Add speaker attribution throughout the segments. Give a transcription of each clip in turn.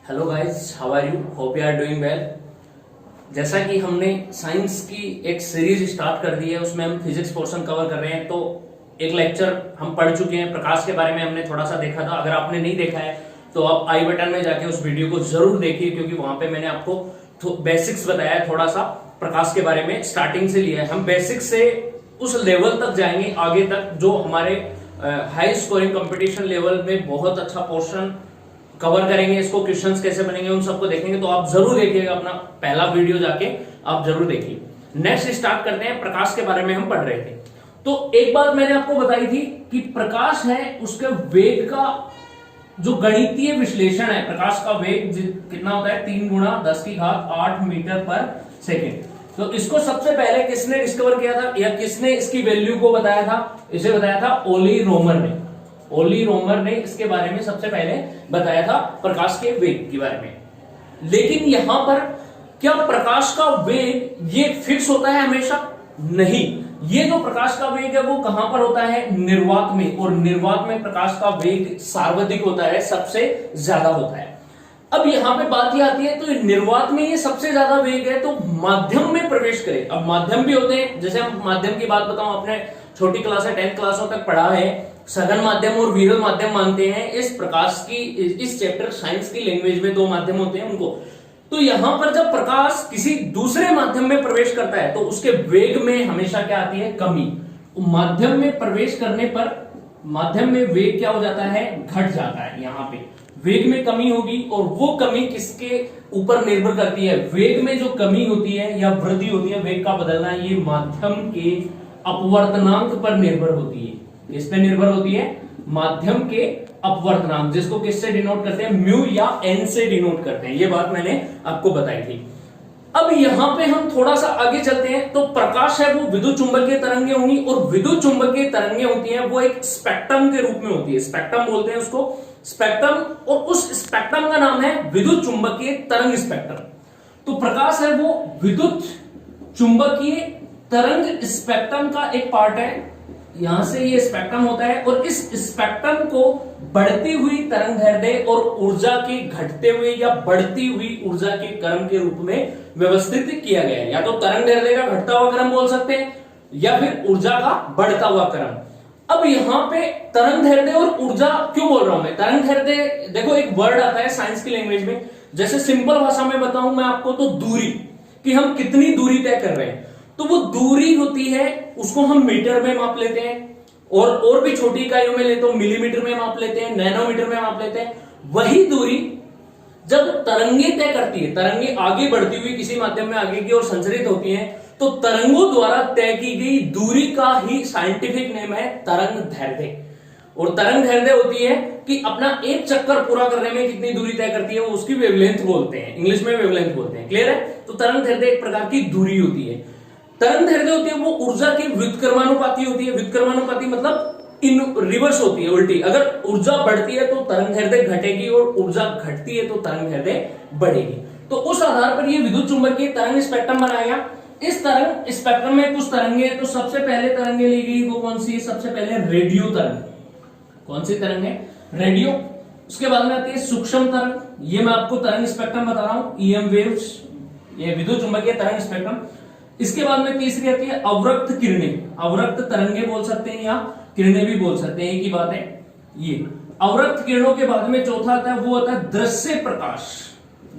Speaker 1: Hello guys, how are you? Hope you are doing well. जैसा कि हमने science की एक सीरीज स्टार्ट कर दी है, उसमें हम फिजिक्स पोर्शन कवर कर रहे हैं। तो एक लेक्चर हम पढ़ चुके हैं, प्रकाश के बारे में हमने थोड़ा सा देखा था। अगर आपने नहीं देखा है तो आप आई बटन में जाके उस वीडियो को जरूर देखिए, क्योंकि वहां पे मैंने आपको बेसिक्स बताया है, थोड़ा सा प्रकाश के बारे में स्टार्टिंग से लिया है। हम बेसिक्स से उस लेवल तक जाएंगे आगे तक, जो हमारे हाई स्कोरिंग कंपटीशन लेवल में बहुत अच्छा पोर्शन कवर करेंगे। इसको क्वेश्चंस कैसे बनेंगे उन सबको देखेंगे। तो आप जरूर देखिएगा, अपना पहला वीडियो जाके आप जरूर देखिए। नेक्स्ट स्टार्ट करते हैं। प्रकाश के बारे में हम पढ़ रहे थे। तो एक बात मैंने आपको बताई थी कि प्रकाश है, उसके वेग का जो गणितीय विश्लेषण है, प्रकाश का वेग कितना होता है, 3 × 10⁸ मीटर पर सेकेंड। तो इसको सबसे पहले किसने डिस्कवर किया था, या किसने इसकी वैल्यू को बताया था? इसे बताया था ओली रोमर ने। ओली रोमर ने इसके बारे में सबसे पहले बताया था, प्रकाश के वेग के बारे में। लेकिन यहां पर क्या प्रकाश का वेग ये फिक्स होता है हमेशा? नहीं। ये जो प्रकाश का वेग है वो कहां पर होता है? निर्वात में। और निर्वात में प्रकाश का वेग सर्वाधिक होता है, सबसे ज्यादा होता है। अब यहां पे बात ये आती है, तो निर्वात में ये सबसे ज्यादा वेग है, तो माध्यम में प्रवेश करे। अब माध्यम भी होते हैं, जैसे हम माध्यम की बात बताऊं, अपने छोटी क्लास है 10th क्लासों तक पढ़ा है, सघन माध्यम और विरल माध्यम मानते हैं। इस प्रकाश की इस चैप्टर साइंस की लैंग्वेज में 2 माध्यम होते हैं उनको। तो यहां पर जब प्रकाश किसी दूसरे माध्यम में प्रवेश करता है तो उसके वेग में हमेशा क्या आती है? कमी। माध्यम में प्रवेश करने पर माध्यम में वेग क्या हो जाता है? घट जाता है। यहां पे वेग में कमी होगी, और वो कमी किसके ऊपर निर्भर करती है? वेग में जो कमी होती है या वृद्धि होती है, वेग का बदलना, ये माध्यम के अपवर्तनांक पर निर्भर होती है। किस पे निर्भर होती है? माध्यम के अपवर्तनांक, जिसको किससे डिनोट करते हैं? म्यू या एन से डिनोट करते हैं। ये बात मैंने आपको बताई थी। अब यहां पे हम थोड़ा सा आगे चलते हैं। तो प्रकाश है वो विद्युत चुंबकीय तरंगें होंगी, और विद्युत चुंबकीय तरंगें होती हैं वो एक स्पेक्ट्रम के रूप में होती है। स्पेक्ट्रम बोलते हैं उसको, स्पेक्ट्रम। और उस स्पेक्ट्रम का नाम है विद्युत चुंबकीय तरंग स्पेक्ट्रम। तो प्रकाश है वो विद्युत चुंबकीय तरंग स्पेक्ट्रम का एक पार्ट है। यहां से ये स्पेक्ट्रम होता है, और इस स्पेक्ट्रम को बढ़ती हुई तरंगदैर्ध्य और ऊर्जा के घटते हुए या बढ़ती हुई ऊर्जा के क्रम के रूप में व्यवस्थित किया गया है। या तो तरंगदैर्ध्य का घटता हुआ क्रम बोल सकते हैं, या फिर ऊर्जा का बढ़ता हुआ क्रम। अब यहां पे तरंगदैर्ध्य और ऊर्जा क्यों बोल रहा हूं मैं? तरंगदैर्ध्य, देखो एक वर्ड आता है साइंस की लैंग्वेज में, जैसे सिंपल भाषा में बताऊं मैं आपको तो दूरी, कि हम कितनी दूरी तय कर रहे हैं। तो वो दूरी होती है, उसको हम मीटर में माप लेते हैं, और भी छोटी इकाइयों में ले तो मिलीमीटर में माप लेते हैं, नैनोमीटर में माप लेते हैं। वही दूरी जब तरंगे तय करती है, तरंगे आगे बढ़ती हुई किसी माध्यम में आगे की ओर संचरित होती हैं, तो तरंगों द्वारा तय की गई दूरी का ही साइंटिफिक नेम है तरंगदैर्ध्य। और तरंगदैर्ध्य होती है कि अपना एक चक्कर पूरा करने में कितनी दूरी तय करती है, वो उसकी वेवलेंथ बोलते हैं, इंग्लिश में वेवलेंथ बोलते हैं। क्लियर है? तो तरंगदैर्ध्य एक प्रकार की दूरी होती है। तरंगदैर्ध्य होती है वो ऊर्जा की व्युत्क्रमानुपाती होती है। व्युत्क्रमानुपाती मतलब इन रिवर्स होती है, उल्टी। अगर ऊर्जा बढ़ती है तो तरंगदैर्ध्य घटेगी, और ऊर्जा घटती है तो तरंगदैर्ध्य बढ़ेगी। तो उस आधार पर ये विद्युत चुंबकीय तरंग स्पेक्ट्रम बनाया गया। इस तरंग स्पेक्ट्रम में कुछ तरंगे, तो सबसे पहले तरंगे ली गई वो कौन सी है? सबसे पहले रेडियो तरंग। कौन सी तरंग है? रेडियो। उसके बाद में आती है सूक्ष्म तरंग, ये मैं आपको तरंग स्पेक्ट्रम बता रहा हूं, ईएम वेव्स, ये विद्युत चुंबकीय तरंग स्पेक्ट्रम। इसके बाद में तीसरी आती है अवरक्त किरणें। अवरक्त तरंगे बोल सकते हैं या किरणें भी बोल सकते हैं, एक ही बात है। ये अवरक्त किरणों के बाद में चौथा आता है, वो आता है दृश्य प्रकाश।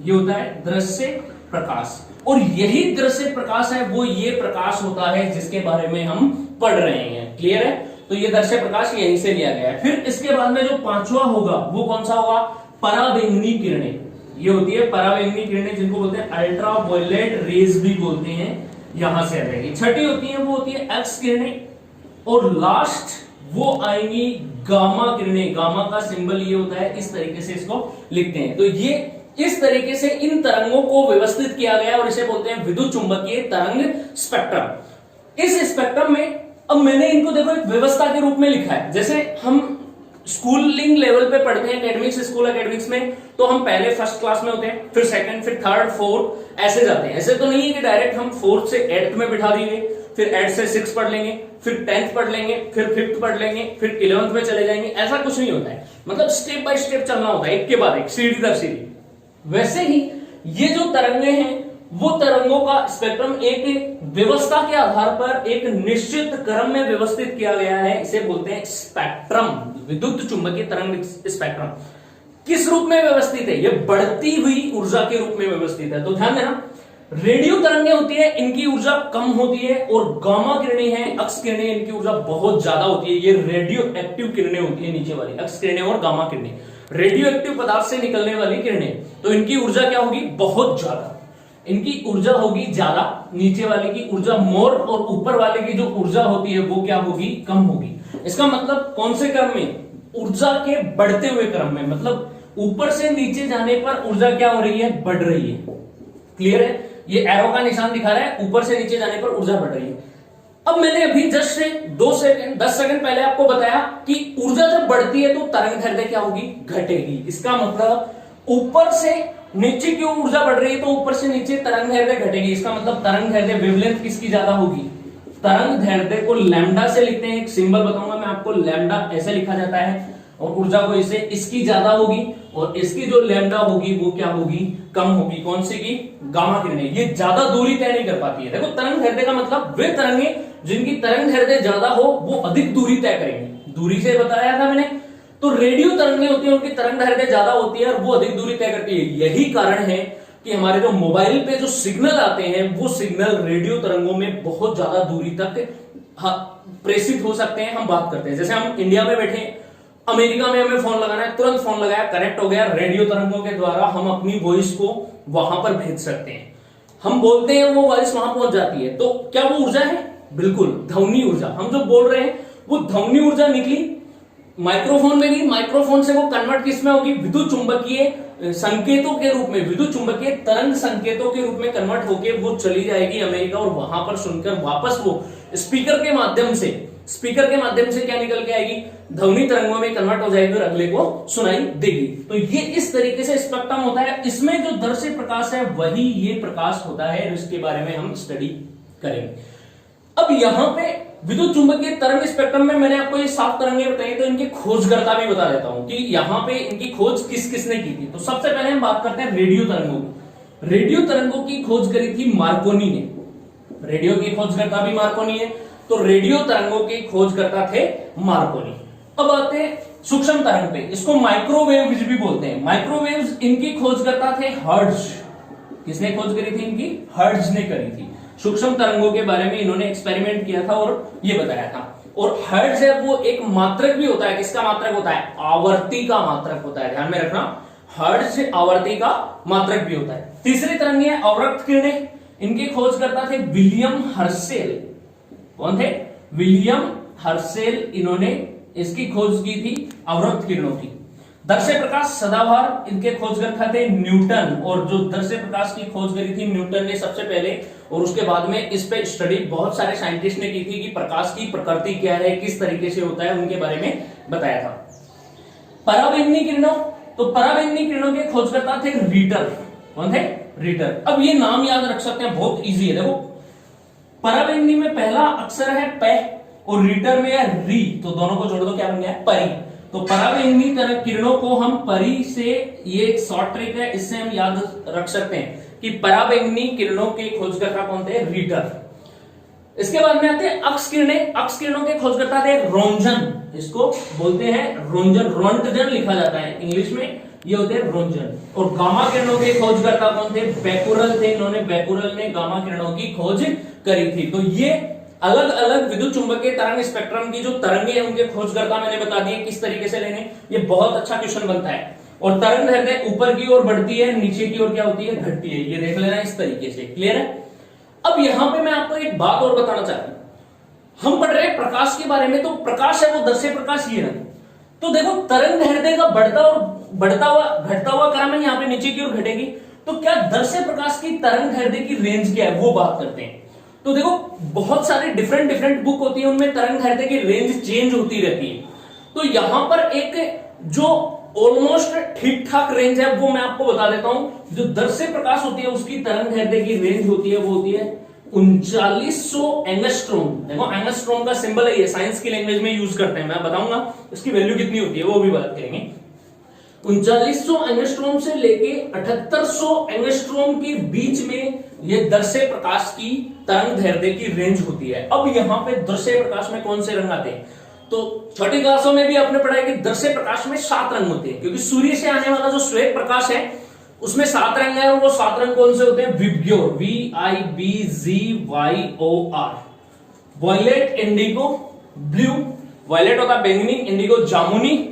Speaker 1: ये होता है दृश्य प्रकाश, और यही दृश्य प्रकाश है वो ये प्रकाश होता है जिसके बारे में हम पढ़ रहे हैं। क्लियर है? तो ये दृश्य प्रकाश यहीं से लिया गया है। फिर इसके बाद में जो 5वां होगा वो कौन सा होगा? पराबैंगनी किरणें। ये होती है पराबैंगनी किरणें, जिनको बोलते हैं अल्ट्रा वायलेट रेज भी बोलते हैं, यहां से आ जाएगी। छठी होती है वो होती है एक्स किरणें, और लास्ट वो आएंगी गामा किरणें। गामा का सिंबल ये होता है, इस तरीके से इसको लिखते हैं। तो ये इस तरीके से इन तरंगों को व्यवस्थित किया गया, और इसे बोलते हैं विद्युत चुंबकीय तरंग स्पेक्ट्रम। इस स्पेक्ट्रम में अब मैंने इनको देखो एक व्यवस्था के रूप में लिखा है। जैसे हम स्कूलिंग लेवल पे पढ़ते हैं एकेडमिक्स, स्कूल एकेडमिक्स में, तो हम पहले फर्स्ट क्लास में होते हैं, फिर सेकंड, फिर थर्ड, फोर्थ, ऐसे जाते हैं। ऐसे तो नहीं है कि डायरेक्ट हम फोर्थ से 8th में बिठा दिए, फिर 8 से 6 पढ़ लेंगे, फिर 10th पढ़ लेंगे, फिर 5th पढ़ लेंगे, फिर 11th में चले जाएंगे, ऐसा कुछ नहीं होता है। मतलब स्टेप बाय स्टेप चलना होता है, एक के बाद एक, सीढ़ी दर सीढ़ी। वैसे ही ये जो तरंगे हैं वो तरंगों का स्पेक्ट्रम एक व्यवस्था के आधार पर एक निश्चित क्रम में व्यवस्थित किया गया है, इसे बोलते हैं स्पेक्ट्रम, विद्युत चुंबकीय तरंग स्पेक्ट्रम। किस रूप में व्यवस्थित है? ये बढ़ती हुई ऊर्जा के रूप में व्यवस्थित है। तो ध्यान देना, रेडियो तरंगें होती है, इनकी ऊर्जा कम होती है, और गामा किरणें हैं, अक्स किरणें, इनकी ऊर्जा बहुत ज्यादा होती है। ये रेडियो एक्टिव किरणें होती है, नीचे वाली अक्स किरणें और गामा किरणें, रेडियो एक्टिव पदार्थ से निकलने वाली किरणें। तो इनकी ऊर्जा क्या होगी? बहुत ज्यादा। इनकी ऊर्जा होगी ज्यादा, नीचे वाले की ऊर्जा मोर, और ऊपर वाले की जो ऊर्जा होती है वो क्या होगी? कम होगी। इसका मतलब कौन से क्रम में? ऊर्जा के बढ़ते हुए क्रम में। मतलब ऊपर से नीचे जाने पर ऊर्जा क्या हो रही है? बढ़ रही है। क्लियर है? ये एरो का निशान दिखा रहा है, ऊपर से नीचे जाने पर ऊर्जा बढ़ रही है। अब मैंने अभी जस्ट 10 सेकंड पहले आपको बताया कि ऊर्जा जब बढ़ती है तो तरंग दैर्ध्य क्या होगी? घटेगी। इसका मतलब ऊपर से नीचे की ऊर्जा बढ़ रही है तो ऊपर से नीचे तरंग दैर्ध्य घटेगी। इसका मतलब तरंग दैर्ध्य वेवलेंथ किसकी ज्यादा होगी? तरंग दैर्ध्य को लैम्डा से लिखते हैं, एक सिंबल बताऊंगा मैं आपको, लैम्डा ऐसे लिखा जाता है, और ऊर्जा को इसे, इसकी ज्यादा होगी, और इसकी जो लैम्डा होगी वो क्या होगी? कम होगी। कौन सी की? गामा किरणें। ये ज्यादा दूरी तय नहीं कर पाती है। देखो, तरंग दैर्ध्य का मतलब वे तरंगे जिनकी तरंग दैर्ध्य ज्यादा हो वो अधिक दूरी तय करेंगी। दूरी से बताया था मैंने। तो रेडियो तरंगें होती है, उनकी तरंग दैर्ध्य ज्यादा होती है और वो अधिक दूरी तय करती है। यही कारण है कि हमारे जो मोबाइल पे जो सिग्नल आते हैं वो सिग्नल रेडियो तरंगों में बहुत ज्यादा दूरी तक प्रेषित हो सकते हैं। हम बात करते हैं, जैसे हम इंडिया में बैठे, अमेरिका में हमें फोन लगाना है, तुरंत फोन लगाया, कनेक्ट हो गया, रेडियो तरंगों के द्वारा हम अपनी वॉइस को वहां पर भेज सकते हैं। हम बोलते हैं, वो वॉइस वहां पहुंच जाती है। तो क्या वो ऊर्जा है? बिल्कुल, ध्वनि ऊर्जा। हम जो बोल रहे हैं वो ध्वनि ऊर्जा निकली माइक्रोफोन में गई, माइक्रोफोन से वो कन्वर्ट किस में होगी? विद्युत चुंबकीय संकेतों के रूप में, विद्युत चुंबकीय तरंग संकेतों के रूप में कन्वर्ट होके वो चली जाएगी अमेरिका, और वहां पर सुनकर वापस वो स्पीकर के माध्यम से क्या निकल के आएगी? ध्वनि तरंगों में कन्वर्ट हो जाएगी और अगले को सुनाई देगी। तो ये इस तरीके से स्पेक्ट्रम होता है। इसमें जो दर्श्य प्रकाश है वही ये प्रकाश होता है, इसके बारे में हम स्टडी करेंगे। अब यहां पे विद्युत चुंबकीय तरंग स्पेक्ट्रम में मैंने आपको ये 7 तरंगे बताई, तो इनके खोजकर्ता भी बता देता हूं कि यहां पे इनकी खोज किस किसने की थी। तो सबसे पहले हम बात करते हैं रेडियो तरंगों की। रेडियो तरंगों की खोज करी थी मार्कोनी ने। रेडियो की खोजकर्ता भी मार्कोनी है, तो रेडियो तरंगों के खोजकर्ता थे मार्कोनी। अब आते हैं सूक्ष्म तरंग पे, इसको माइक्रोवेव्स भी बोलते हैं। माइक्रोवेव्स, इनकी खोजकर्ता थे हर्ट्ज। किसने खोज करी थी इनकी? हर्ट्ज ने करी थी। सूक्ष्म तरंगों के बारे में इन्होंने एक्सपेरिमेंट किया था और ये बताया था। और हर्ट्ज है वो एक मात्रक भी होता है। किसका मात्रक होता है? आवर्ती का मात्रक होता है, ध्यान में रखना। हर्ट्ज आवर्ती का मात्रक भी होता है। तीसरी तरंग है अवरक्त किरणें। इनके खोजकर्ता थे विलियम हर्शेल। कौन थे? William Herschel. इन्होंने इसकी खोज की थी अवरक्त किरणों की। दर्श्य प्रकाश सदाबहार, इनके खोजकर्ता थे न्यूटन। और जो दर्श्य प्रकाश की खोज करी थी न्यूटन ने सबसे पहले, और उसके बाद में इस पे स्टडी बहुत सारे साइंटिस्ट ने की थी कि प्रकाश की प्रकृति क्या है, किस तरीके से होता है, उनके बारे में बताया था। पराबैंगनी किरणों, तो पराबैंगनी किरणों के खोजकर्ता थे रीटर। कौन थे? रीटर। अब ये नाम याद रख सकते हैं, बहुत इजी है। देखो, पराबैंगनी में पहला अक्षर है प और रीटर में है री, तो दोनों को जोड़ दो, क्या बन गया? परी। तो पराबैंगनी तरंग किरणों को हम परी से, ये एक शॉर्ट ट्रिक है, इससे हम याद रख सकते हैं कि पराबैंगनी किरणों के खोजकर्ता कौन थे? रीटर। इसके बाद में आते हैं अक्स किरणें। अक्स किरणों के खोजकर्ता थे रोंजन। इसको बोलते हैं रोंजन, रोंटजन लिखा जाता है इंग्लिश में, ये होते हैं रोंजन। और गामा किरणों के खोजकर्ता कौन थे? बैकुरल थे। इन्होंने, बैकुरल ने गामा किरणों की खोज करी थी। तो ये अलग अलग विद्युत चुंबकीय तरंग स्पेक्ट्रम की जो तरंगे हैं उनके खोजकर्ता मैंने बता दिए किस तरीके से लेने। ये बहुत अच्छा क्वेश्चन बनता है। और तरंग दैर्ध्य ऊपर की ओर बढ़ती है, नीचे की ओर क्या होती है? घटती है। ये देख लेना इस तरीके से। क्लियर है? अब यहां पे मैं आपको एक बात और बताना चाहता हूं। हम पढ़ रहे हैं प्रकाश के बारे में, तो प्रकाश है वो दर्श्य प्रकाश ये है। तो देखो, तरंग दैर्ध्य का बढ़ता हुआ घटता हुआ क्रम है, यहाँ पे नीचे की ओर घटेगी। तो क्या दर्श्य प्रकाश की तरंग दैर्ध्य की रेंज क्या है वो बात करते हैं। तो देखो, बहुत सारी डिफरेंट बुक होती है, उनमें तरंग दैर्ध्य की रेंज चेंज होती रहती है। तो यहां पर एक जो ऑलमोस्ट ठीक ठाक रेंज है वो मैं आपको बता देता हूं। जो दर्श्य प्रकाश होती है उसकी तरंग दैर्ध्य की रेंज होती है वो होती है 3900 एंगस्ट्रोम। देखो एंगस्ट्रोम का सिंबल है, ये साइंस की लैंग्वेज में यूज करते हैं, मैं बताऊंगा इसकी वैल्यू कितनी होती है वो भी बात करेंगे। 3900 एंगस्ट्रोम से लेके 7800 एंगस्ट्रोम के बीच में ये दृश्य प्रकाश की तरंग दैर्ध्य की रेंज होती है। अब यहाँ पे दृश्य प्रकाश में कौन से रंग आते हैं, तो छोटी क्लासों में भी आपने पढ़ा है कि दृश्य प्रकाश में 7 रंग होते हैं, क्योंकि सूर्य से आने वाला जो श्वेत प्रकाश है उसमें 7 रंग है, और वो 7 रंग कौन से होते हैं, VIBGYOR, VIBGYOR, violet, indigo, blue, violet होता है बैंगनी, इंडिगो जामुनी,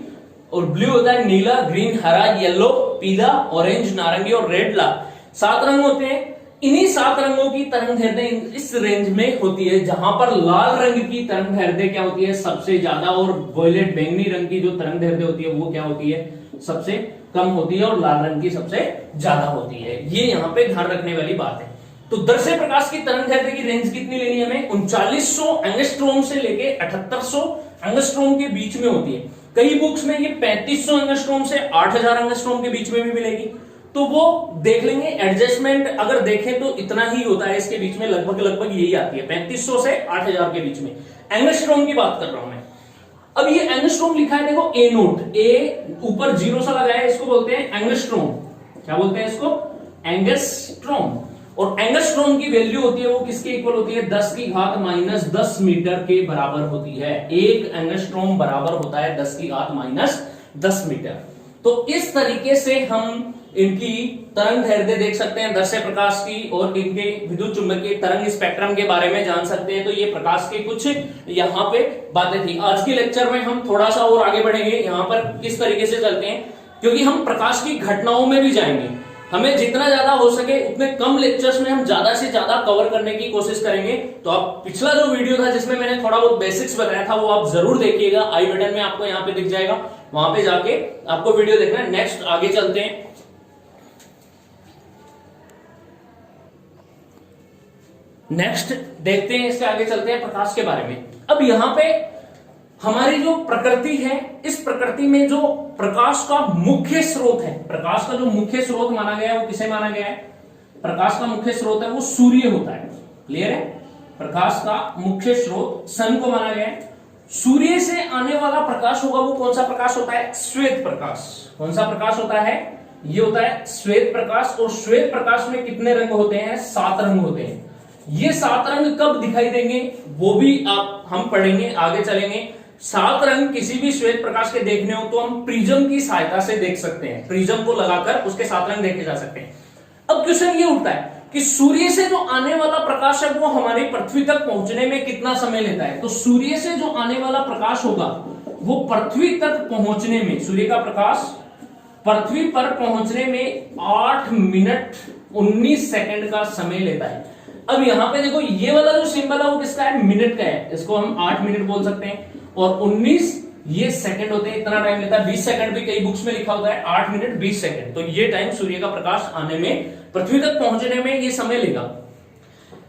Speaker 1: और ब्लू होता है नीला, ग्रीन हरा, येलो पीला, ऑरेंज नारंगी और रेड लाल। 7 रंग होते हैं। इन्हीं 7 रंगों की तरंग दैर्ध्य इस रेंज में होती है, जहां पर लाल रंग की तरंग दैर्ध्य क्या होती है, सबसे ज्यादा, और वॉयलेट बैंगनी रंग की जो तरंग दैर्ध्य होती है वो क्या होती है, सबसे कम होती है, और लाल रंग की सबसे ज्यादा होती है। ये यहाँ पे ध्यान रखने वाली बात है। तो दृश्य प्रकाश की तरंग दैर्ध्य की रेंज कितनी लेनी है हमें, 3900 एंगस्ट्रोम से लेके 7800 एंगस्ट्रोम के बीच में होती है। कई बुक्स में ये 3500 एंगस्ट्रोम से 8000 एंगस्ट्रोम के बीच में भी मिलेगी, तो वो देख लेंगे। एडजस्टमेंट अगर देखें तो इतना ही होता है, इसके बीच में लगभग यही आती है, 3500 से 8000 के बीच में। एंगस्ट्रोम की बात कर रहा हूं मैं। अब ये एंगस्ट्रोम लिखा है, देखो ए नोट, ए ऊपर 0 सा लगा है, इसको बोलते हैं एंगस्ट्रोम। क्या बोलते हैं इसको, एंगस्ट्रोम। और एंगस्ट्रोम की वैल्यू होती है वो किसके इक्वल होती है, 10 की घात माइनस 10 मीटर के बराबर होती है। एक एंगस्ट्रोम बराबर होता है 10 की घात माइनस 10 मीटर। तो इस तरीके से हम इनकी तरंग दैर्ध्य देख सकते हैं दृश्य प्रकाश की, और इनके विद्युत चुंबकीय तरंग स्पेक्ट्रम के बारे में जान सकते हैं। तो ये प्रकाश के कुछ यहाँ पे बातें थी। आज के लेक्चर में हम थोड़ा सा और आगे बढ़ेंगे, यहाँ पर किस तरीके से चलते हैं, क्योंकि हम प्रकाश की घटनाओं में भी जाएंगे। हमें जितना ज्यादा हो सके उतने कम लेक्चर्स में हम ज्यादा से ज्यादा कवर करने की कोशिश करेंगे। तो आप पिछला जो वीडियो था जिसमें मैंने थोड़ा बहुत बेसिक्स बताया था वो आप जरूर देखिएगा, आई बटन में आपको यहाँ पे दिख जाएगा, वहां पे जाके आपको वीडियो देखना है। नेक्स्ट आगे चलते हैं। नेक्स्ट देखते हैं, इसके आगे चलते हैं प्रकाश के बारे में। अब यहाँ पे हमारी जो प्रकृति है, इस प्रकृति में जो प्रकाश का मुख्य स्रोत है, प्रकाश का जो मुख्य स्रोत माना गया है वो किसे माना गया है, प्रकाश का मुख्य स्रोत है वो सूर्य होता है। क्लियर है, प्रकाश का मुख्य स्रोत सन को माना गया है। सूर्य से आने वाला प्रकाश होगा वो कौन सा प्रकाश होता है, श्वेत प्रकाश। कौन सा प्रकाश होता है, ये होता है श्वेत प्रकाश। और श्वेत प्रकाश में कितने रंग होते हैं, 7 रंग होते हैं। ये 7 रंग कब दिखाई देंगे वो भी हम पढ़ेंगे, आगे चलेंगे। 7 रंग किसी भी श्वेत प्रकाश के देखने हो तो हम प्रिज्म की सहायता से देख सकते हैं, प्रिज्म को लगाकर उसके 7 रंग देखे जा सकते हैं। अब क्वेश्चन ये उठता है कि सूर्य से जो आने वाला प्रकाश है वो हमारी पृथ्वी तक पहुंचने में कितना समय लेता है। तो सूर्य से जो आने वाला प्रकाश होगा वो पृथ्वी तक पहुंचने में, सूर्य का प्रकाश पृथ्वी पर पहुंचने में 8 मिनट 19 सेकंड का समय लेता है। अब यहां पे देखो ये वाला जो सिंबल है वो किसका है, मिनट का है, इसको हम 8 मिनट बोल सकते हैं, और 19 ये सेकंड होते हैं, इतना टाइम लेता है। 20 सेकंड भी कई बुक्स में लिखा होता है, 8 मिनट 20 सेकंड। तो ये टाइम सूर्य का प्रकाश आने में, पृथ्वी तक पहुंचने में ये समय लेगा।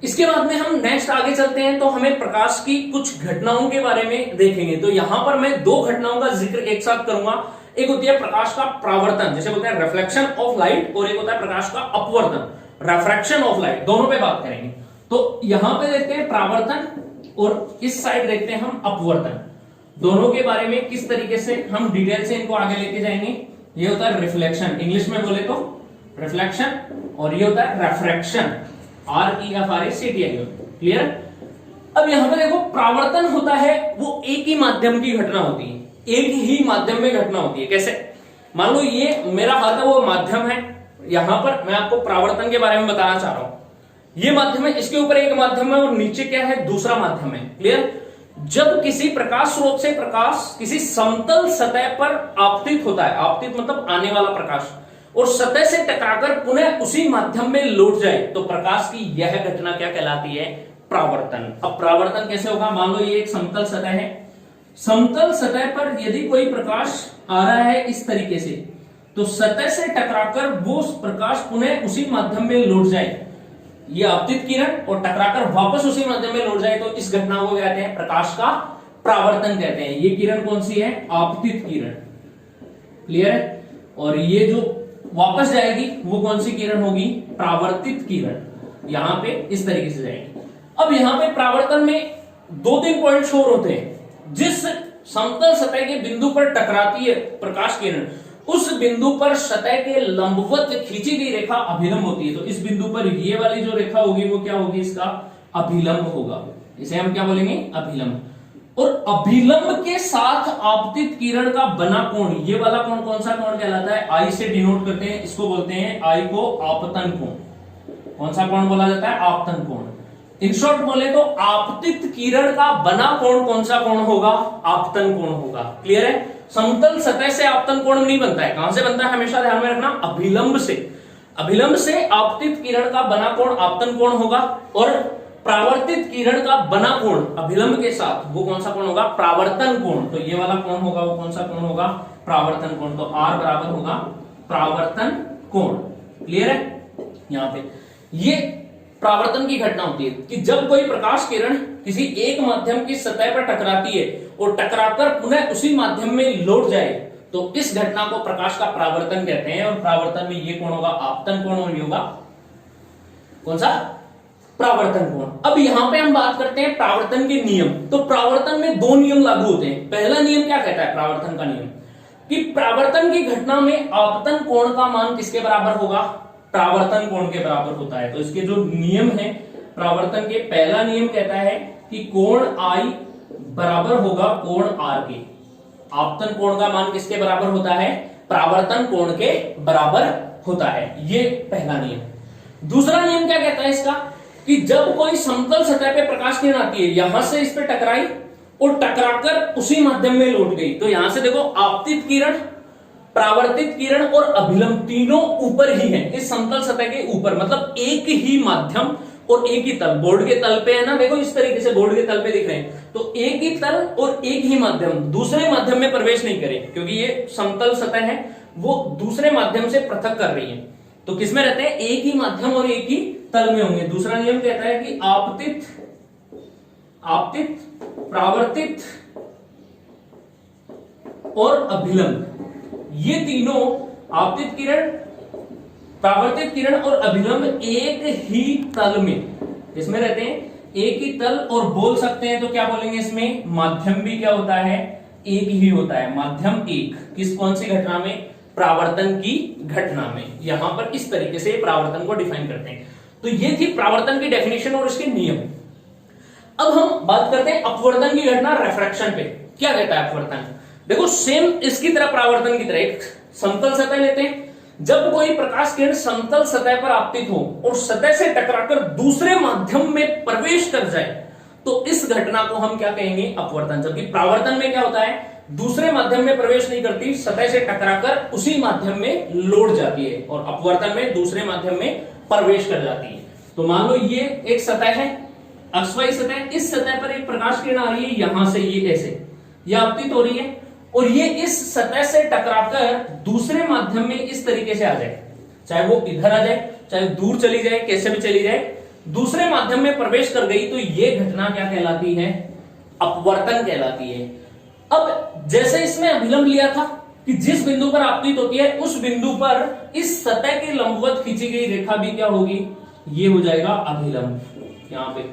Speaker 1: इसके बाद में हम नेक्स्ट आगे चलते हैं, तो हमें प्रकाश की कुछ घटनाओं के बारे में देखेंगे। तो यहां पर मैं 2 घटनाओं का जिक्र एक साथ करूंगा। एक होती है प्रकाश का प्रावर्तन, जैसे बोलते हैं रिफ्लेक्शन ऑफ लाइट, और एक होता है प्रकाश का अपवर्तन, रिफ्रैक्शन ऑफ लाइट। दोनों पे बात करेंगे। तो यहां पे देखते हैं प्रावर्तन, और इस साइड देखते हैं हम अपवर्तन। दोनों के बारे में किस तरीके से हम डिटेल से इनको आगे लेके जाएंगे। ये होता है रिफ्लेक्शन, इंग्लिश में बोले तो रिफ्लेक्शन, और ये होता है रिफ्रैक्शन, REFRACTION। क्लियर। अब यहां पे देखो प्रावर्तन होता है वो एक ही माध्यम की घटना होती है, एक ही माध्यम में घटना होती है। कैसे, मान लो ये मेरा हाथ है वो माध्यम है, यहां पर मैं आपको प्रावर्तन के बारे में बताना चाह रहा हूं। ये माध्यम है, इसके ऊपर एक माध्यम है और नीचे क्या है, दूसरा माध्यम है। क्लियर। जब किसी प्रकाश स्रोत से प्रकाश किसी समतल सतह पर आपतित होता है, आपतित मतलब आने वाला प्रकाश, और सतह से टकराकर पुनः उसी माध्यम में लौट जाए, तो प्रकाश की यह घटना क्या कहलाती है, प्रावर्तन। अब प्रावर्तन कैसे होगा, मान लो ये एक समतल सतह है, समतल सतह पर यदि कोई प्रकाश आ रहा है इस तरीके से, तो सतह से टकराकर वो प्रकाश पुनः उसी माध्यम में लौट जाए, ये आपतित किरण, और टकराकर वापस उसी माध्यम में लौट जाए, तो इस घटना को कहते हैं प्रकाश का प्रावर्तन कहते हैं। ये किरण कौन सी है, आपतित किरण। क्लियर है। और ये जो वापस जाएगी वो कौन सी किरण होगी, प्रावर्तित किरण। यहां पे इस तरीके से जाएगी। अब यहां पे परावर्तन में 2-3 पॉइंट शोर होते हैं। जिस समतल सतह के बिंदु पर टकराती है प्रकाश किरण, उस बिंदु पर सतह के लंबवत खींची गई रेखा अभिलंब होती है। तो इस बिंदु पर ये वाली जो रेखा होगी वो क्या होगी, इसका अभिलंब होगा। इसे हम क्या बोलेंगे, अभिलंब। और अभिलंब के साथ आपतित किरण का बना कोण, ये वाला कोण कौन सा कोण कहलाता है, आई से डिनोट करते हैं, इसको बोलते हैं, आई को आपतन कोण। कौन सा कोण बोला जाता है, आपतन कोण। इन शॉर्ट बोले तो आपतित किरण का बना कोण कौन सा कोण होगा, आपतन कोण होगा। क्लियर है। समतल सतह से आपतन कोण नहीं बनता है, कहां से बनता है, हमेशा ध्यान में रखना, अभिलंब से। अभिलंब से आपतित किरण का बना कोण आपतन कोण होगा, और परावर्तित किरण का बना कोण अभिलंब के साथ वो कौन सा कोण होगा, परावर्तन कोण। तो ये वाला कोण होगा वो कौन सा कोण होगा, परावर्तन कोण। तो R बराबर होगा परावर्तन कोण। क्लियर है। यहां पे ये परावर्तन की घटना होती है कि जब कोई प्रकाश किरण किसी एक माध्यम की सतह पर टकराती है और टकराकर पुनः उसी माध्यम में लौट जाए, तो इस घटना को प्रकाश का परावर्तन कहते हैं। और परावर्तन में ये कोण होगा आपतन कोण, और ये होगा कौन सा, परावर्तन कोण। अब यहां पे हम बात करते हैं परावर्तन के नियम। तो परावर्तन में 2 नियम लागू होते हैं। पहला नियम क्या कहता है, परावर्तन का नियम, कि परावर्तन की घटना में आपतन कोण का मान किसके बराबर होगा, परावर्तन कोण के बराबर होता है। तो इसके जो नियम है परावर्तन के, पहला नियम कहता है कि कोण I बराबर होगा कोण R के। आपतन कोण का मान किसके बराबर होता है, परावर्तन कोण के बराबर होता है। ये पहला नियम। दूसरा नियम क्या कहता है इसका, कि जब कोई समतल सतह पे प्रकाश किरण आती है, यहां से इस पे टकराई और टकराकर उसी माध्यम में लौट गई, तो यहां से देखो आपतित किरण, परावर्तित किरण और अभिलंब तीनों ऊपर ही है, इस समतल सतह के ऊपर। मतलब एक ही माध्यम और एक ही तल, बोर्ड के तल पे है ना, देखो इस तरीके से बोर्ड के तल पे दिख रहे हैं, तो एक ही तल और एक ही माध्यम, दूसरे माध्यम में प्रवेश नहीं करे, क्योंकि ये समतल सतह है, वो दूसरे माध्यम से पृथक कर रही है। तो किसमें रहते हैं, एक ही माध्यम और एक ही तल में होंगे। दूसरा नियम कहता है कि आपतित, परावर्तित और अभिलंब, ये तीनों आपतित किरण, परावर्तित किरण और अभिलंब एक ही तल में, इसमें रहते हैं, एक ही तल। और बोल सकते हैं तो क्या बोलेंगे इसमें, माध्यम भी क्या होता है, एक ही होता है, माध्यम एक। किस, कौन सी घटना में, परावर्तन की घटना में। यहां पर इस तरीके से परावर्तन को डिफाइन करते हैं। तो ये थी परावर्तन की डेफिनेशन और इसके नियम। अब हम बात करते हैं अपवर्तन की घटना, रिफ्रैक्शन पे। क्या कहता है अपवर्तन, देखो सेम इसकी तरह, परावर्तन की तरह एक समतल सतह लेते हैं। जब कोई प्रकाश किरण समतल सतह पर आपतित हो और सतह से टकराकर दूसरे माध्यम में प्रवेश कर जाए, तो इस घटना को हम क्या कहेंगे, अपवर्तन। जबकि परावर्तन में क्या होता है, दूसरे माध्यम में प्रवेश नहीं करती, सतह से टकराकर उसी माध्यम में लौट जाती है, और अपवर्तन में दूसरे माध्यम में प्रवेश कर जाती है। तो मान लो ये एक सतह है, XY सतह, इस सतह पर एक प्रकाश किरण आ रही है, यहां से ये ऐसे, ये आपतित हो रही है, और ये इस सतह से टकराकर दूसरे माध्यम में इस तरीके से आ जाए, चाहे वो इधर आ जाए, चाहे दूर चली जाए, कैसे भी चली जाए, दूसरे माध्यम में प्रवेश कर गई, तो ये घटना क्या कहलाती है, अपवर्तन कहलाती है। अब जैसे इसमें अभिलंब लिया था कि जिस बिंदु पर आपतित होती है, उस बिंदु पर इस सतह के लंबवत खींची गई रेखा भी क्या होगी, ये हो जाएगा अभिलंब। यहां पे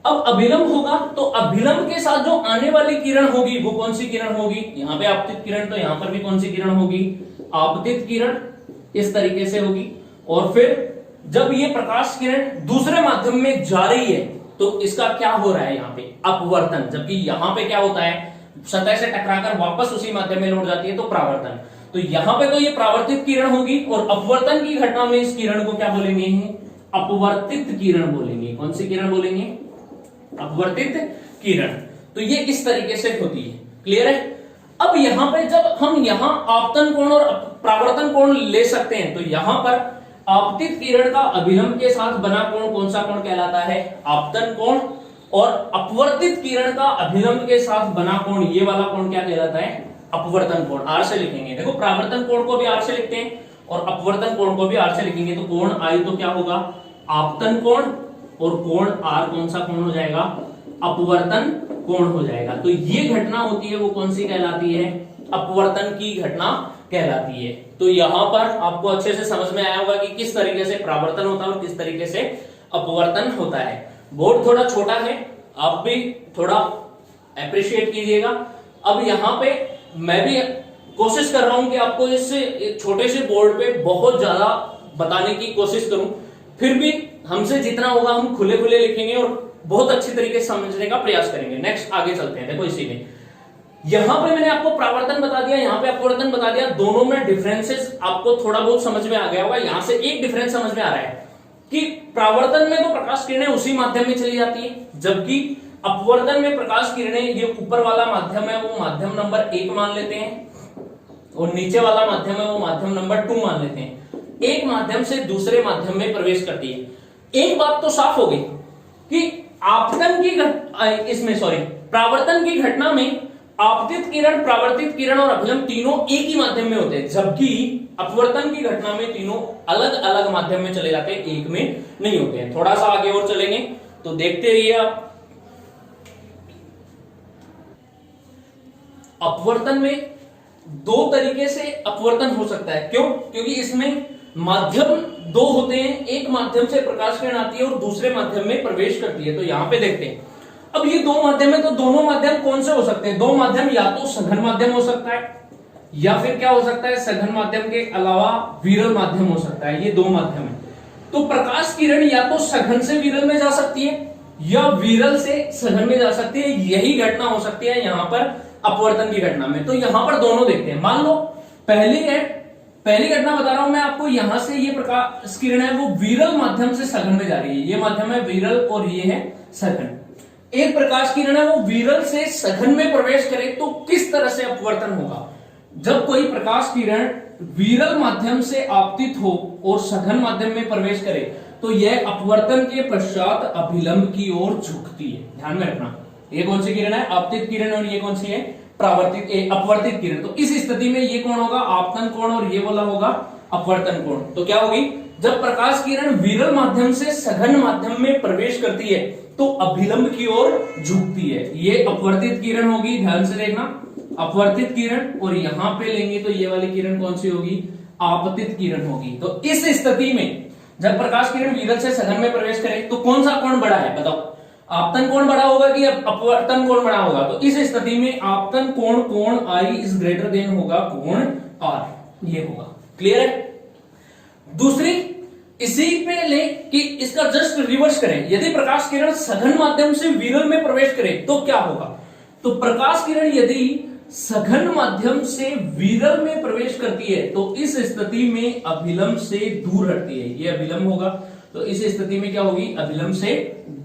Speaker 1: अब अभिलंब होगा, तो अभिलंब के साथ जो आने वाली किरण होगी वो कौन सी किरण होगी, यहां पे आपतित किरण, तो यहां पर भी कौन सी किरण होगी, आपतित किरण, इस तरीके से होगी। और फिर जब ये प्रकाश किरण दूसरे माध्यम में जा रही है, तो इसका क्या हो रहा है, यहां पे अपवर्तन। जबकि यहां पे क्या होता है, सतह से टकराकर वापस उसी माध्यम में लौट जाती है, तो परावर्तन। तो यहां पे तो ये परावर्तित किरण होगी, और अपवर्तन की घटना में इस किरण को क्या बोलेंगे, अपवर्तित किरण बोलेंगे। कौन सी किरण बोलेंगे, अपवर्तित किरण। तो ये इस तरीके से होती है। क्लियर है। अब यहां पे जब हम यहां आपतन कोण और परावर्तन कोण ले सकते हैं, तो यहां पर आपतित किरण का अभिलंब के साथ बना कोण कौन सा कोण कहलाता है, आपतन कोण। और अपवर्तित किरण का अभिलंब के साथ बना कोण, ये वाला कोण क्या कहलाता है, अपवर्तन कोण। आर से लिखेंगे, देखो परावर्तन कोण को भी आर से लिखते हैं और अपवर्तन कोण को भी आर से लिखेंगे। तो कोण आई तो क्या होगा, आपतन कोण, और कोण आर कौन सा कोण हो जाएगा, अपवर्तन कोण हो जाएगा। तो ये घटना होती है वो कौन सी कहलाती है, अपवर्तन की घटना कहलाती है। तो यहां पर आपको अच्छे से समझ में आया होगा कि किस तरीके से परावर्तन होता है और किस तरीके से अपवर्तन होता है। बोर्ड थोड़ा छोटा है, आप भी थोड़ा अप्रिशिएट कीजिएगा। अब यहाँ पे मैं भी कोशिश कर रहा हूं कि आपको इस छोटे से बोर्ड पे बहुत ज्यादा बताने की कोशिश करूं, फिर भी हमसे जितना होगा हम खुले खुले लिखेंगे और बहुत अच्छी तरीके से समझने का प्रयास करेंगे। नेक्स्ट आगे चलते हैं। देखो इसी में यहां पे मैंने आपको प्रावर्तन बता दिया, यहां पे अपवर्तन बता दिया, दोनों में डिफरेंसेस आपको थोड़ा बहुत समझ में आ गया होगा। यहां से एक डिफरेंस समझ में आ रहा है कि प्रावर्तन में तो प्रकाश किरणें उसी माध्यम में चली जाती है, जबकि अपवर्तन में प्रकाश किरणें, ये ऊपर वाला माध्यम है वो माध्यम नंबर 1 मान लेते हैं और नीचे वाला माध्यम है वो माध्यम नंबर 2 मान लेते हैं। एक माध्यम से दूसरे माध्यम में प्रवेश करती है। एक बात तो साफ हो गई कि प्रावर्तन की घटना में आपतित किरण, प्रावर्तित किरण और अभिलंब तीनों एक ही माध्यम में होते हैं, जबकि अपवर्तन की घटना में तीनों अलग अलग माध्यम में चले जाते हैं, एक में नहीं होते हैं। थोड़ा सा आगे और चलेंगे तो देखते रहिए आप। अपवर्तन में दो तरीके से अपवर्तन हो सकता है। क्यों? क्योंकि इसमें माध्यम दो होते हैं, एक माध्यम से प्रकाश किरण आती है और दूसरे माध्यम में प्रवेश करती है। तो यहां पे देखते हैं, अब ये दो माध्यम है तो दोनों माध्यम कौन से हो सकते हैं? दो माध्यम या तो सघन माध्यम हो सकता है या फिर क्या हो सकता है, सघन माध्यम के अलावा विरल माध्यम हो सकता है। ये दो माध्यम है। तो प्रकाश किरण या तो सघन से विरल में जा सकती है या विरल से सघन में जा सकती है। यही घटना हो सकती है यहां पर अपवर्तन की घटना में। तो यहां पर दोनों देखते हैं। मान लो पहली घटना बता रहा हूं मैं आपको, यहां से ये प्रकाश किरण है वो विरल माध्यम से सघन में जा रही है। ये माध्यम है विरल और ये है सघन। एक प्रकाश किरण है वो विरल से सघन में प्रवेश करे तो किस तरह से अपवर्तन होगा? जब कोई प्रकाश किरण विरल माध्यम से आपतित हो और सघन माध्यम में प्रवेश करे तो यह अपवर्तन के पश्चात अभिलंब की ओर झुकती है। ध्यान में रखना, ये कौन सी किरण है? आपतित किरण। और ये कौन सी है? अपवर्तित किरण। तो इस स्थिति में ये कौन होगा? आपतन कोण, और ये वाला होगा अपवर्तन कोण। तो क्या होगी? जब प्रकाश किरण विरल माध्यम से सघन माध्यम में प्रवेश करती है तो अभिलंब की ओर झुकती है। ये अपवर्तित किरण होगी, ध्यान से देखना, अपवर्तित किरण। और यहां पे लेंगे तो ये वाली किरण कौन सी होगी? आपतित किरण होगी। तो इस स्थिति में जब प्रकाश किरण विरल से सघन में प्रवेश करे तो कौन सा कोण बड़ा है? बताओ, आपतन कोण बड़ा होगा कि अपवर्तन कोण बड़ा होगा? तो इस स्थिति में आपतन कोण, कोण I इज ग्रेटर देन होगा कोण R, ये होगा। क्लियर है? दूसरी इसी पे ले कि इसका जस्ट रिवर्स करें। यदि प्रकाश किरण सघन माध्यम से विरल में प्रवेश करे तो क्या होगा? तो प्रकाश किरण यदि सघन माध्यम से विरल में प्रवेश करती है तो इस स्थिति में अभिलंब से दूर हटती है। ये अभिलंब होगा, तो इस स्थिति में क्या होगी? अभिलंब से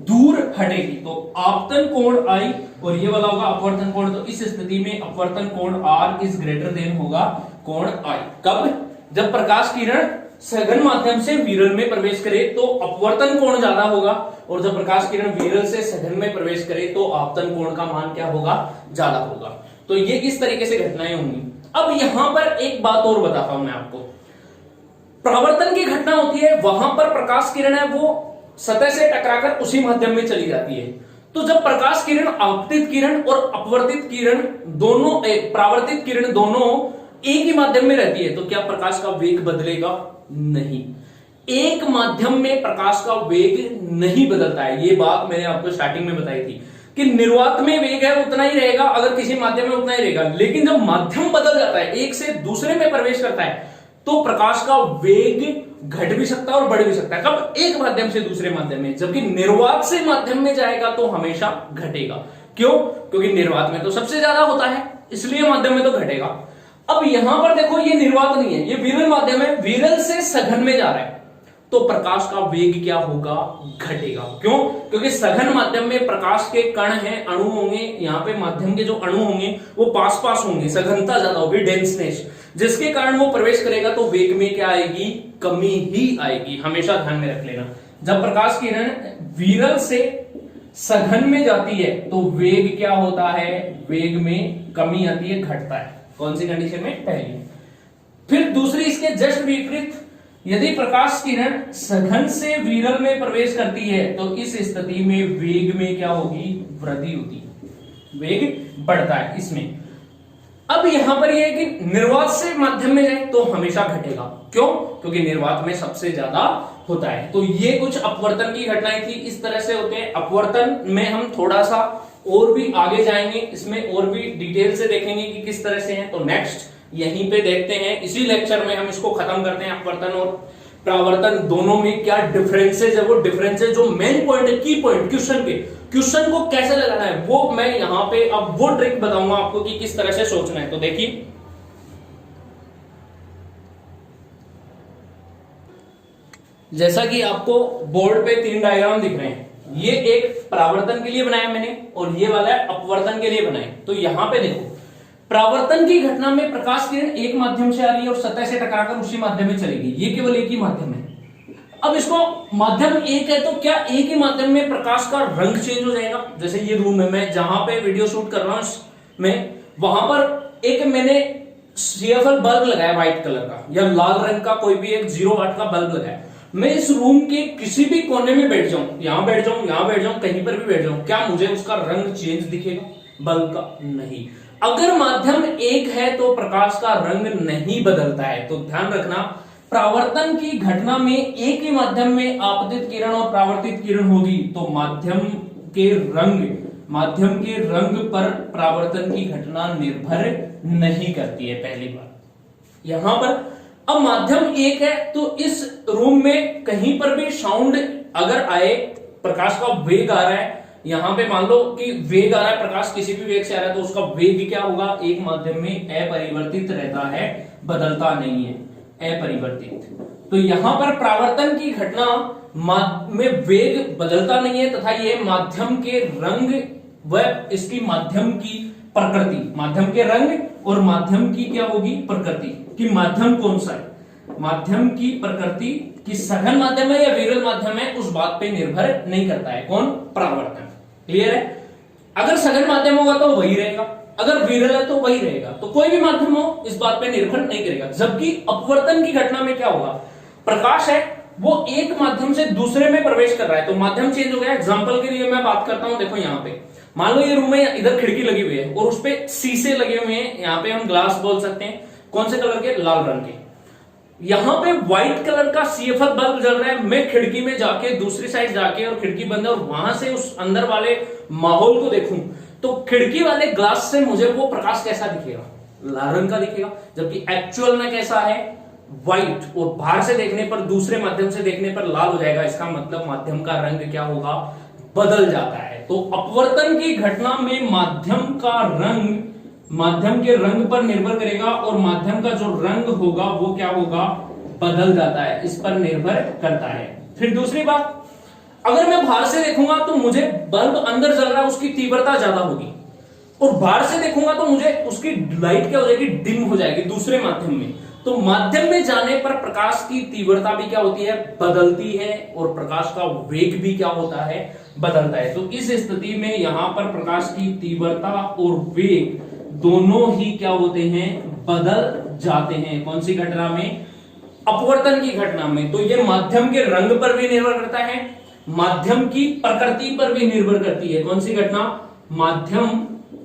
Speaker 1: दूर हटेगी। तो आपतन कोण I और ये वाला होगा अपवर्तन कोण। तो इस स्थिति में अपवर्तन कोण R इज ग्रेटर देन होगा कोण I। कब? जब प्रकाश किरण सघन माध्यम से विरल में प्रवेश करे तो अपवर्तन कोण ज्यादा होगा, और जब प्रकाश किरण विरल से सघन में प्रवेश करे तो आपतन कोण का मान क्या होगा? ज्यादा होगा। तो ये इस तरीके से घटनाएं होंगी। अब यहां पर एक बात और बताता हूं मैं आपको। प्रावर्तन की घटना होती है, वहां पर प्रकाश किरण है वो सतह से टकराकर उसी माध्यम में चली जाती है। तो जब प्रकाश किरण, आपतित किरण और अपवर्तित किरण दोनों, प्रावर्तित किरण दोनों एक ही माध्यम में रहती है तो क्या प्रकाश का वेग बदलेगा? नहीं, एक माध्यम में प्रकाश का वेग नहीं बदलता है। ये बात मैंने आपको स्टार्टिंग में बताई थी कि निर्वात में वेग है उतना ही रहेगा, अगर किसी माध्यम में उतना ही रहेगा। लेकिन जब माध्यम बदल जाता है, एक से दूसरे में प्रवेश करता है, तो प्रकाश का वेग घट भी सकता है और बढ़ भी सकता है। कब? एक माध्यम से दूसरे माध्यम में। जबकि निर्वात से माध्यम में जाएगा तो हमेशा घटेगा। क्यों? क्योंकि निर्वात में तो सबसे ज्यादा होता है, इसलिए माध्यम में तो घटेगा। अब यहां पर देखो, ये निर्वात नहीं है, ये विरल माध्यम है, विरल से सघन में जा रहा है, तो प्रकाश का वेग क्या होगा? घटेगा। क्यों? क्योंकि सघन माध्यम में प्रकाश के कण हैं, अणु होंगे, यहां पे माध्यम के जो अणु होंगे वो पास पास होंगे, सघनता ज्यादा होगी, डेंसनेस, जिसके कारण वो प्रवेश करेगा तो वेग में क्या आएगी? कमी ही आएगी। हमेशा ध्यान में रख लेना, जब प्रकाश किरण विरल से सघन में जाती है तो वेग क्या होता है? वेग में कमी आती है, घटता है। कौन सी कंडीशन में? पहली। फिर दूसरी इसके जस्ट विपरीत, यदि प्रकाश किरण सघन से विरल में प्रवेश करती है तो इस स्थिति में वेग में क्या होगी? वृद्धि होती है, वेग बढ़ता है इसमें। अब यहां पर यह है कि निर्वात से माध्यम में जाए तो हमेशा घटेगा। क्यों? क्योंकि निर्वात में सबसे ज्यादा होता है। तो ये कुछ अपवर्तन की घटनाएं थी, इस तरह से होते हैं अपवर्तन। में हम थोड़ा सा और भी आगे जाएंगे, इसमें और भी डिटेल से देखेंगे कि किस तरह से है। तो नेक्स्ट यहीं पे देखते हैं, इसी लेक्चर में हम इसको खत्म करते हैं। अपवर्तन और परावर्तन दोनों में क्या डिफरेंसेस है, वो डिफरेंसेस जो मेन पॉइंट है, की पॉइंट क्वेश्चन के, क्वेश्चन को कैसे लगाना है, वो मैं यहां पे अब वो ट्रिक बताऊंगा आपको कि किस तरह से सोचना है। तो देखिए, जैसा कि आपको बोर्ड पे 3 डायग्राम दिख रहे हैं, ये एक परावर्तन के लिए बनाया मैंने और ये वाला है अपवर्तन के लिए बनाए। तो यहां पे देखो, परावर्तन की घटना में प्रकाश किरण एक माध्यम से आ रही है और सतह से टकराकर उसी माध्यम में चलेगी, ये केवल एक ही माध्यम है। अब इसको माध्यम एक है तो क्या एक ही माध्यम में प्रकाश का रंग चेंज हो जाएगा? जैसे ये रूम है, मैं जहां पे वीडियो शूट कर रहा हूं मैं, वहां पर एक मैंने CFL बल्ब लगाया व्हाइट कलर का या लाल रंग का कोई भी एक 0 वाट का बल्ब लगाया। मैं इस रूम के किसी भी कोने में बैठ जाऊं, यहां बैठ जाऊं, यहां बैठ जाऊं, कहीं पर भी बैठ जाऊं, क्या मुझे उसका रंग चेंज दिखेगा बल्ब का? नहीं। अगर माध्यम एक है तो प्रकाश का रंग नहीं बदलता है। तो ध्यान रखना, परावर्तन की घटना में एक ही माध्यम में आपतित किरण और परावर्तित किरण होगी तो माध्यम के रंग पर परावर्तन की घटना निर्भर नहीं करती है। पहली बात यहां पर, अब माध्यम एक है तो इस रूम में कहीं पर भी साउंड अगर आए, प्रकाश का वेग आ रहा है, यहां पे मान लो कि वेग आ रहा है, प्रकाश किसी भी वेग से आ रहा है, तो उसका वेग क्या होगा? एक माध्यम में अपरिवर्तित रहता है, बदलता नहीं है, अपरिवर्तित। तो यहां पर परावर्तन की घटना में वेग बदलता नहीं है तथा यह माध्यम के रंग व इसकी माध्यम की प्रकृति, माध्यम के रंग और माध्यम की क्या होगी? प्रकृति कि माध्यम कौन सा है, माध्यम की प्रकृति कि सघन माध्यम है या विरल माध्यम है, उस बात पे निर्भर नहीं करता है। कौन? परावर्तन। क्लियर है? अगर सघन माध्यम होगा तो वही रहेगा, अगर विरल है तो वही रहेगा। तो कोई भी माध्यम हो इस बात पे निर्भर नहीं करेगा। जबकि अपवर्तन की घटना में क्या होगा? प्रकाश है वो एक माध्यम से दूसरे में प्रवेश कर रहा है तो माध्यम चेंज हो गया। एग्जांपल के लिए मैं बात करता हूं, देखो यहां पे मान लो ये रूम है, इधर खिड़की लगी हुई है और उस पे शीशे लगे हुए हैं, यहाँ पे हम ग्लास बोल सकते हैं। कौन से कलर के? लाल रंग के। यहां पे व्हाइट कलर का CFL बल्ब जल रहा है, मैं खिड़की में जाके दूसरी साइड जाके और खिड़की बंद है और वहां से उस अंदर वाले माहौल को देखूं तो खिड़की वाले ग्लास से मुझे वो प्रकाश कैसा दिखेगा? लाल रंग का दिखेगा। जबकि एक्चुअल में कैसा है? व्हाइट, और बाहर से देखने पर, दूसरे माध्यम से देखने पर लाल हो जाएगा। इसका मतलब माध्यम का रंग क्या होगा? बदल जाता है। तो अपवर्तन की घटना में माध्यम का रंग माध्यम के रंग पर निर्भर करेगा और माध्यम का जो रंग होगा वो क्या होगा? बदल जाता है, इस पर निर्भर करता है। फिर दूसरी बात, अगर मैं बाहर से देखूंगा तो मुझे बल्ब अंदर जल रहा है उसकी तीव्रता ज्यादा होगी, और बाहर से देखूंगा तो मुझे उसकी लाइट क्या हो जाएगी? डिम हो जाएगी दूसरे माध्यम में। तो माध्यम में जाने पर प्रकाश की तीव्रता भी क्या होती है? बदलती है, और प्रकाश का वेग भी क्या होता है? बदलता है। तो इस स्थिति में यहां पर प्रकाश की तीव्रता और वेग दोनों ही क्या होते हैं? बदल जाते हैं। कौन सी घटना में? अपवर्तन की घटना में। तो ये माध्यम के रंग पर भी निर्भर करता है, माध्यम की प्रकृति पर भी निर्भर करती है। कौन सी घटना? माध्यम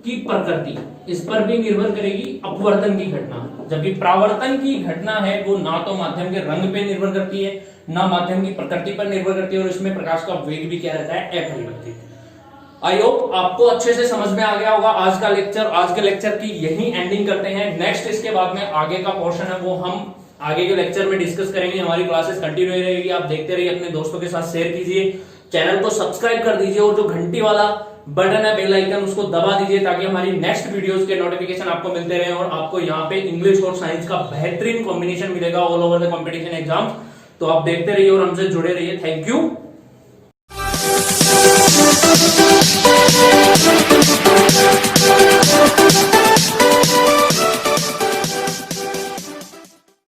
Speaker 1: की प्रकृति, इस पर भी निर्भर करेगी अपवर्तन की घटना। जबकि परावर्तन की घटना है वो ना तो माध्यम के रंग पे निर्भर करती है, ना माध्यम की प्रकृति पर निर्भर करती है, और इसमें प्रकाश का वेग भी क्या रहता है? अपरिवर्तित। आई होप आपको अच्छे से समझ में आ गया होगा आज का लेक्चर। आज के लेक्चर की यही एंडिंग करते हैं। नेक्स्ट इसके बाद में आगे का पोर्शन है वो हम आगे के लेक्चर में डिस्कस करेंगे। हमारी क्लासेस कंटिन्यू रहेगी, आप देखते रहिए, अपने दोस्तों के साथ शेयर कीजिए, चैनल को सब्सक्राइब कर दीजिए और जो घंटी वाला बटन है बेल आइकन उसको दबा दीजिए ताकि हमारी नेक्स्ट वीडियोस के नोटिफिकेशन आपको मिलते रहे और आपको यहाँ पे इंग्लिश और साइंस का बेहतरीन कॉम्बिनेशन मिलेगा all over the competition exams. तो आप देखते रहिए और हमसे जुड़े रहिए। Thank you.